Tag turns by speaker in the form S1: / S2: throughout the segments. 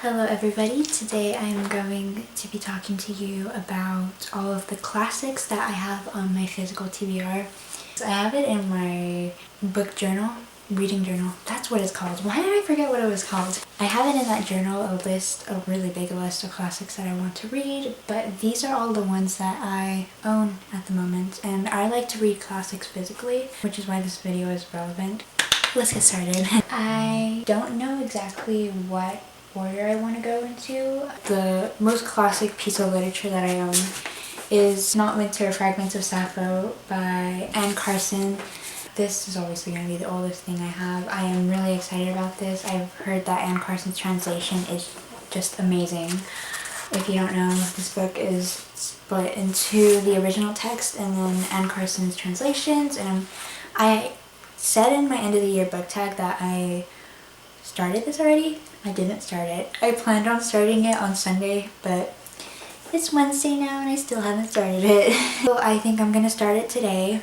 S1: Hello everybody, today I'm going to be talking to you about all of the classics that I have on my physical TBR. So I have it in my book journal, reading journal, that's what it's called. Why did I forget what it was called? I have it in that journal, a really big list of classics that I want to read, but these are all the ones that I own at the moment, and I like to read classics physically, which is why this video is relevant. Let's get started. I don't know exactly what order I want to go into. The most classic piece of literature that I own is Not Winter, Fragments of Sappho by Anne Carson. This is obviously going to be the oldest thing I have. I am really excited about this. I've heard that Anne Carson's translation is just amazing. If you don't know, this book is split into the original text and then Anne Carson's translations, and I said in my end of the year book tag that I started this already. I didn't start it. I planned on starting it on Sunday, but it's Wednesday now and I still haven't started it. So I think I'm gonna start it today.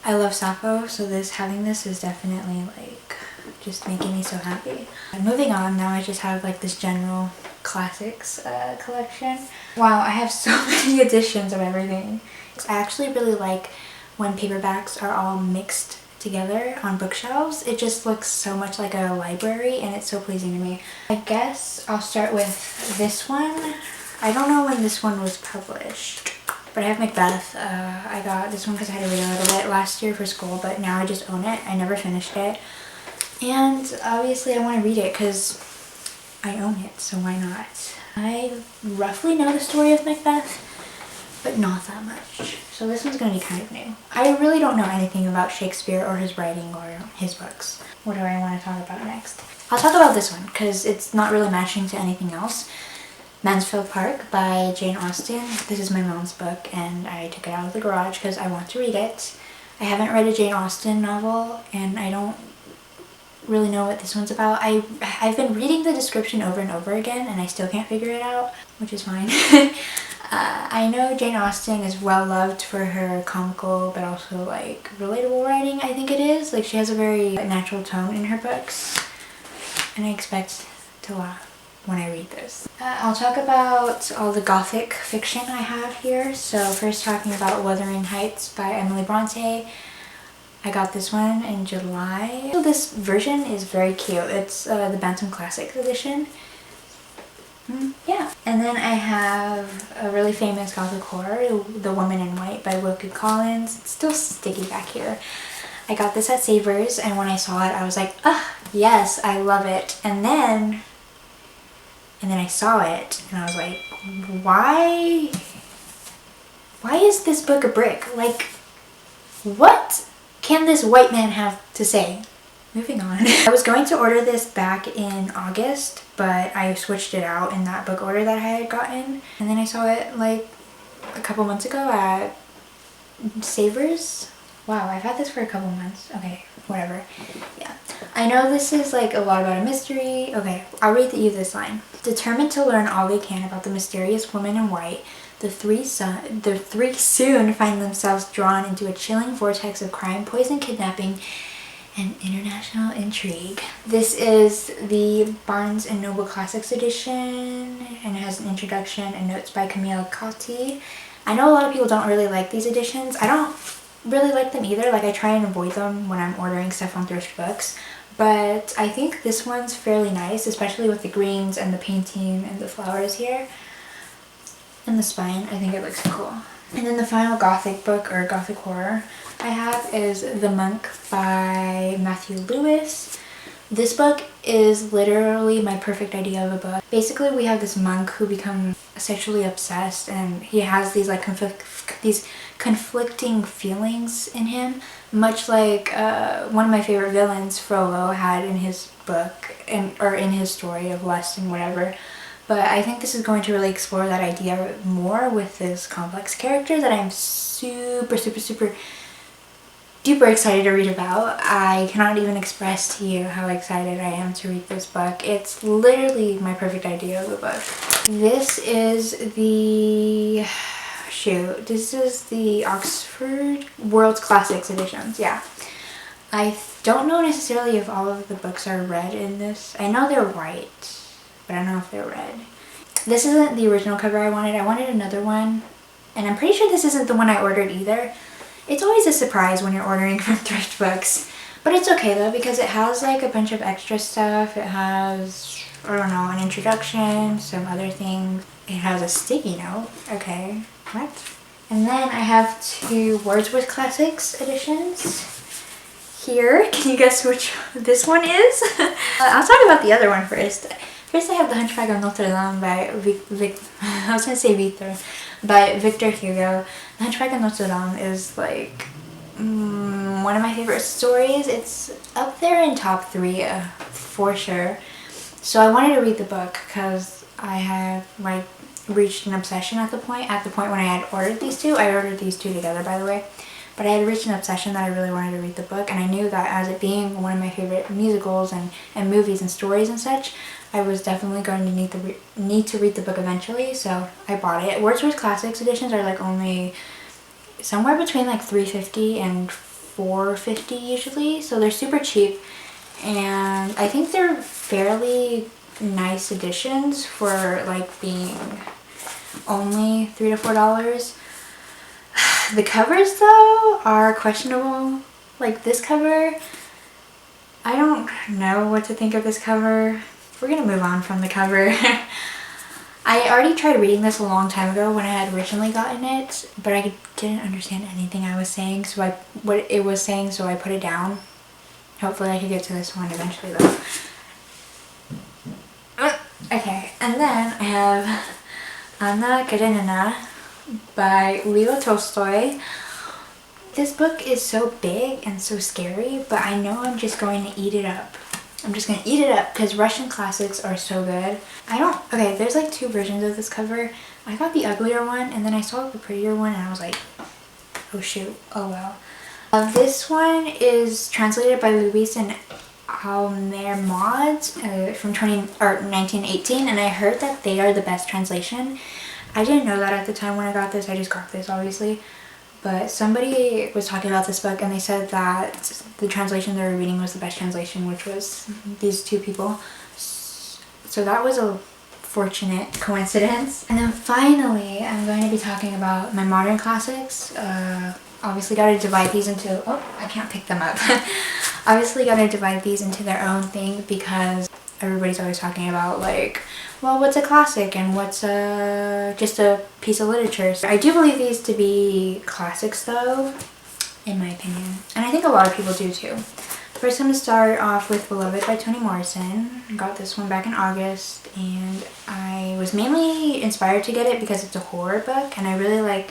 S1: I love Sappho, so having this is definitely like just making me so happy. And moving on, now I just have like this general classics collection. Wow, I have so many editions of everything. I actually really like when paperbacks are all mixed together on bookshelves. It just looks so much like a library and it's so pleasing to me. I guess I'll start with this one. I don't know when this one was published, but I have Macbeth. I got this one because I had to read a little bit last year for school, but now I just own it. I never finished it. And obviously I want to read it because I own it, so why not? I roughly know the story of Macbeth, but not that much. So this one's going to be kind of new. I really don't know anything about Shakespeare or his writing or his books. What do I want to talk about next? I'll talk about this one because it's not really matching to anything else. Mansfield Park by Jane Austen. This is my mom's book and I took it out of the garage because I want to read it. I haven't read a Jane Austen novel and I don't really know what this one's about. I've been reading the description over and over again and I still can't figure it out, which is fine. I know Jane Austen is well loved for her comical but also like relatable writing, I think it is. Like she has a very natural tone in her books and I expect to laugh when I read this. I'll talk about all the gothic fiction I have here. So first talking about Wuthering Heights by Emily Bronte. I got this one in July. So this version is very cute. It's the Bantam Classics edition. Yeah. And then I have a really famous gothic horror, The Woman in White by Wilkie Collins. It's still sticky back here. I got this at Savers and when I saw it I was like, ah, yes, I love it. And then I saw it and I was like, why is this book a brick? Like, what can this white man have to say? Moving on. I was going to order this back in August, but I switched it out in that book order that I had gotten. And then I saw it like a couple months ago at Savers. Wow, I've had this for a couple months. Okay, whatever. Yeah. I know this is like a lot about a mystery. Okay, I'll read you this line. Determined to learn all they can about the mysterious woman in white, the three soon find themselves drawn into a chilling vortex of crime, poison, kidnapping, and international intrigue. This is the Barnes & Noble Classics edition and it has an introduction and notes by Camille Cotti. I know a lot of people don't really like these editions. I don't really like them either. Like I try and avoid them when I'm ordering stuff on Thrift Books. But I think this one's fairly nice, especially with the greens and the painting and the flowers here. And the spine, I think it looks cool. And then the final gothic book or gothic horror I have is The Monk by Matthew Lewis. This book is literally my perfect idea of a book. Basically we have this monk who becomes sexually obsessed and he has these like conflicting feelings in him, much like one of my favorite villains, Frollo, had in his book or in his story of lust and whatever. But I think this is going to really explore that idea more with this complex character that I'm super duper excited to read about. I cannot even express to you how excited I am to read this book. It's literally my perfect idea of a book. This is the Oxford World's Classics editions. Yeah. I don't know necessarily if all of the books are red in this. I know they're white. but I don't know if they're red. This isn't the original cover I wanted. I wanted another one, and I'm pretty sure this isn't the one I ordered either. It's always a surprise when you're ordering from thrift books, but it's okay though because it has like a bunch of extra stuff. It has, I don't know, an introduction, some other things. It has a sticky note. Okay, what? And then I have two Wordsworth Classics editions here. Can you guess which this one is? I'll talk about the other one first. First I have The Hunchback of Notre Dame by by Victor Hugo. The Hunchback of Notre Dame is like one of my favorite stories. It's up there in top 3 for sure. So I wanted to read the book because I have like reached an obsession at the point when I had ordered these two. I ordered these two together, by the way. But I had reached an obsession that I really wanted to read the book, and I knew that as it being one of my favorite musicals and movies and stories and such, I was definitely going to need to read the book eventually, so I bought it. Wordsworth Classics editions are like only somewhere between like $3.50 and $4.50 usually, so they're super cheap, and I think they're fairly nice editions for like being only $3 to $4. The covers though are questionable. Like this cover, I don't know what to think of this cover. We're gonna move on from the cover. I already tried reading this a long time ago when I had originally gotten it, but I didn't understand anything I was saying, so what it was saying, so I put it down. Hopefully I could get to this one eventually though. Okay, and then I have Anna Karenina by Leo Tolstoy. This book is so big and so scary, but I know I'm just going to eat it up. I'm just going to eat it up because Russian classics are so good. Okay, there's like 2 versions of this cover. I got the uglier one and then I saw the prettier one and I was like, oh shoot, oh well. This one is translated by Luis and Almer Mods from 1918, and I heard that they are the best translation. I didn't know that at the time when I got this. I just got this obviously, but somebody was talking about this book and they said that the translation they were reading was the best translation, which was these 2 people. So that was a fortunate coincidence. And then finally I'm going to be talking about my modern classics. Obviously got to divide these into, oh, I can't pick them up. Obviously got to divide these into their own thing because everybody's always talking about like, well, what's a classic and what's just a piece of literature. So I do believe these to be classics though, in my opinion. And I think a lot of people do too. First I'm going to start off with Beloved by Toni Morrison. I got this one back in August and I was mainly inspired to get it because it's a horror book and I really like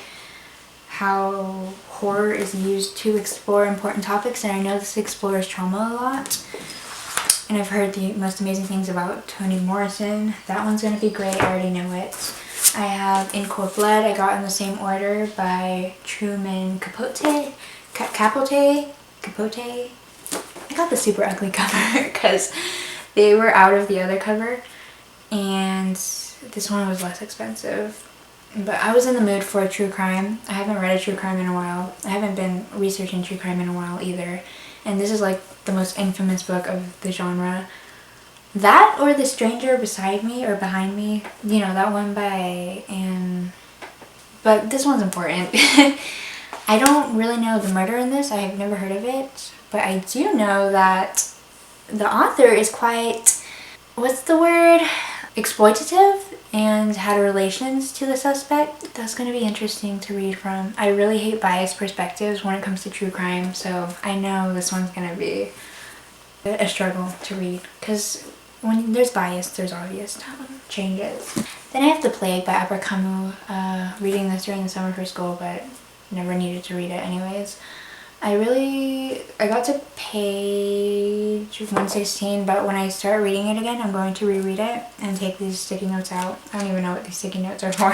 S1: how horror is used to explore important topics, and I know this explores trauma a lot. And I've heard the most amazing things about Toni Morrison. That one's going to be great, I already know it. I have In Cold Blood, I got in the same order by Truman Capote. I got the super ugly cover because they were out of the other cover and this one was less expensive. But I was in the mood for a true crime. I haven't read a true crime in a while. I haven't been researching true crime in a while either. And this is like the most infamous book of the genre. That or The Stranger Beside Me or Behind Me. You know, that one by Anne. But this one's important. I don't really know the murder in this. I have never heard of it. But I do know that the author is quite, what's the word? Exploitative and had relations to the suspect. That's going to be interesting to read from. I really hate biased perspectives when it comes to true crime, so I know this one's going to be a struggle to read because when there's bias, there's obvious changes. Then I have The Plague by Albert Camus, reading this during the summer for school, but never needed to read it anyways. I got to page 116, but when I start reading it again, I'm going to reread it and take these sticky notes out. I don't even know what these sticky notes are for.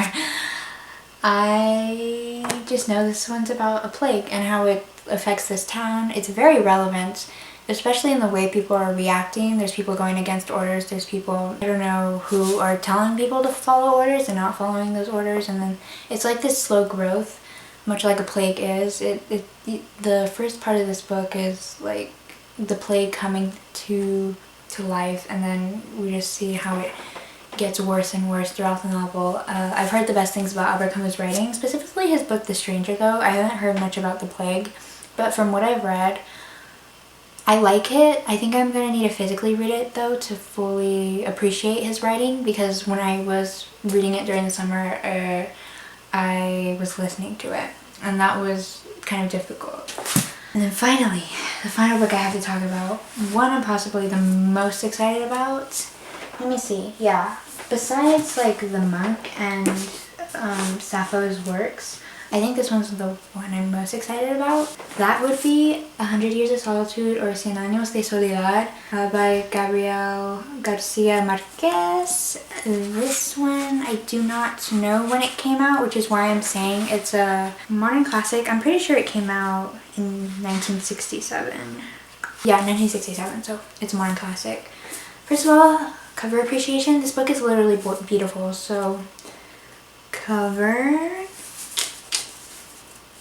S1: I just know this one's about a plague and how it affects this town. It's very relevant, especially in the way people are reacting. There's people going against orders. There's people, I don't know, who are telling people to follow orders and not following those orders. And then it's like this slow growth, much like a plague is. The first part of this book is like the plague coming to life, and then we just see how gets worse and worse throughout the novel. I've heard the best things about Albert Camus' writing, specifically his book The Stranger though. I haven't heard much about the plague, but from what I've read, I like it. I think I'm going to need to physically read it though to fully appreciate his writing, because when I was reading it during the summer, I was listening to it, and that was kind of difficult. And then finally, the final book I have to talk about, one I'm possibly the most excited about. Let me see, yeah. Besides like The Monk and Sappho's works, I think this one's the one I'm most excited about. That would be 100 Years of Solitude or Cien Años de Soledad by Gabriel Garcia Marquez. This one, I do not know when it came out, which is why I'm saying it's a modern classic. I'm pretty sure it came out in 1967. Yeah, 1967, so it's a modern classic. First of all, cover appreciation. This book is literally beautiful. So, cover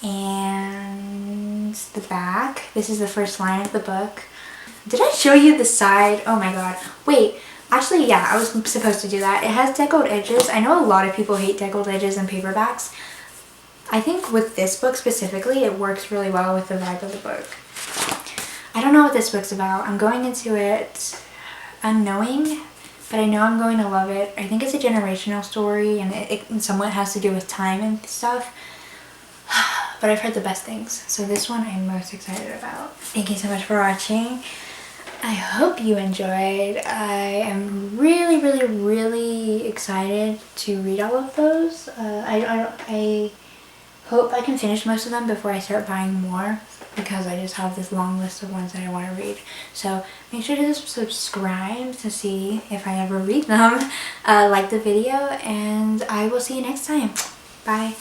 S1: and the back. This is the first line of the book. Did I show you the side? Oh my god. Wait, actually yeah, I was supposed to do that. It has deckled edges. I know a lot of people hate deckled edges in paperbacks. I think with this book specifically, it works really well with the vibe of the book. I don't know what this book's about. I'm going into it unknowing, but I know I'm going to love it. I think it's a generational story, and it somewhat has to do with time and stuff. But I've heard the best things, so this one I'm most excited about. Thank you so much for watching. I hope you enjoyed. I am really excited to read all of those. I hope I can finish most of them before I start buying more, because I just have this long list of ones that I want to read. So make sure to subscribe to see if I ever read them. Like the video, and I will see you next time. Bye.